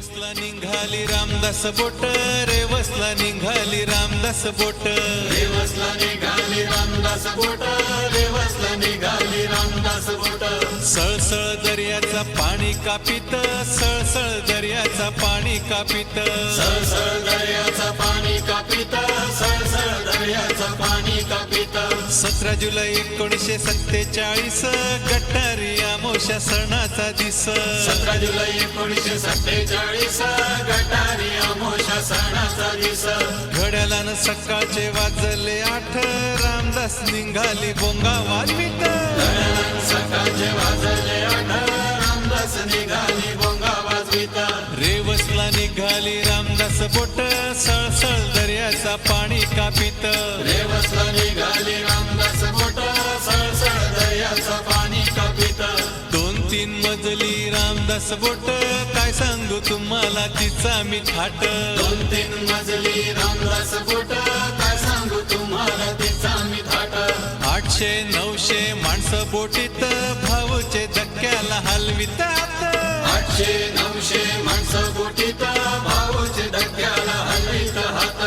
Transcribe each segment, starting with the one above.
रेवसला निघाली रामदास बोट, रेवसला निघाली रामदास बोट, रेवसला निघाली रामदास बोट, रेवसला निघाली रामदास बोट. सळसळ दर्याचा पाणी कापित, सळसळ दर्याचा पाणी कापित, सळसळ दर्याचा पाणी कापित, सळसळ दर्याचा पाणी कापित. 17 जुलै 1947 गटारी अमावस्या सणाचा दिस, 17 जुलै 1947 गटारी अमावस्या सणाचा दिस. घड्याळानं सकाळचे वाजले 8, रामदास निघाली भोंगा वाजवीत. सकाळचे वाजले 8, रामदास निघाली भोंगा वाजवीत. रेवसला निघाली रामदास बोट, सळसळ दर्याचा पाणी कापित, रेवसला निघाली रामदास बोट, सळसळ दर्याचा पाणी कापित. 2-3 मजली रामदास बोट, काय सांगू तुम्हाला तिचा मी थाट. 2-3 मजली रामदास बोट, काय सांगू तुम्हाला तिचा मी थाट. 800-900 माणसं बोटीत, भाऊचे धक्क्याला हलवितात. 800-900 माणसं बोटीत, भाऊचे धक्क्याला हलवीत हात.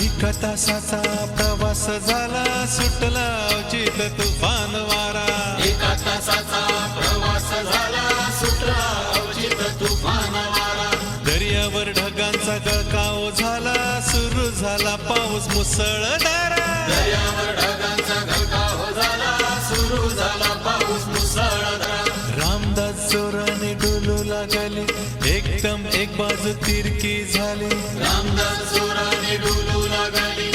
1 तासाचा प्रवास झाला, सुटला अवचित तुफान वारा. 1 तासाचा प्रवास झाला, सुटला अवचित तुफान वारा. दर्यावर ढगांचा गळकाव झाला, सुरू झाला पाऊस मुसळधार. दर्यावर ढगांचा गळकाव झाला, सुरू झाला पाऊस मुसळधार. रामदास जोराने डोलू लागले, एकदम एक बाजू तिरकी झाली. रामदास जोराने डोलू लागली,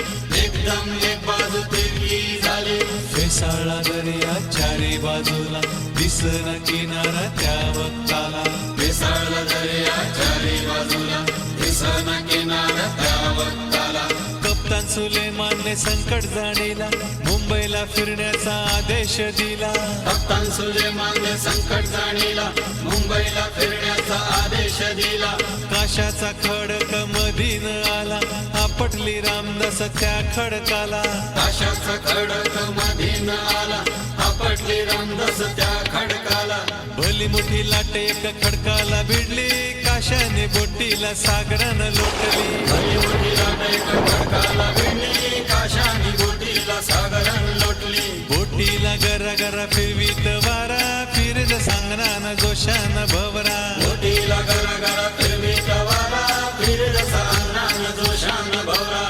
एकदम एक बाजू तिरकी झाली. फेसाळला दर्या चारी बाजूला, दिसना किनारा त्या वक्ताला. मिसळला दर्या चारी बाजूला, दिसना किनारा त्या वक्ताला. कप्तान सुलेमानने संकट जाणीला, मुंबईला फिरण्याचा आदेश दिला. कप्तान सुलेमानने संकट जाणीला, मुंबईला फिरण्याचा आदेश दिला. काशाचा खडक मधीन आला, आपटली रामदास त्या खडकाला. काशाचा खडक मधीन आला, आपटली रामदास त्या खडकाला. भली मोठी लाट एक खडकाला भिडली, काशाने बोटीला सागरानं लोटली. भली मोठी लाट एक खडकाला भिडली, काशाने बोटीला सागरान लोटली. बोटीला गरा गरा फिरवीत वारा, फिरत सांगरान जोशान भवरा. बोटीला गरा गरा फिरवीत वारा, फिरत सांगरान जोशान भवरा.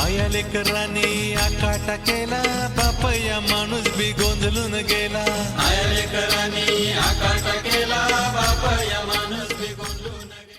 आया लेकरांनी आकाटा केला, बाप या माणूस बी गोंधळून गेला. आया लेकरांनी आकाट केला,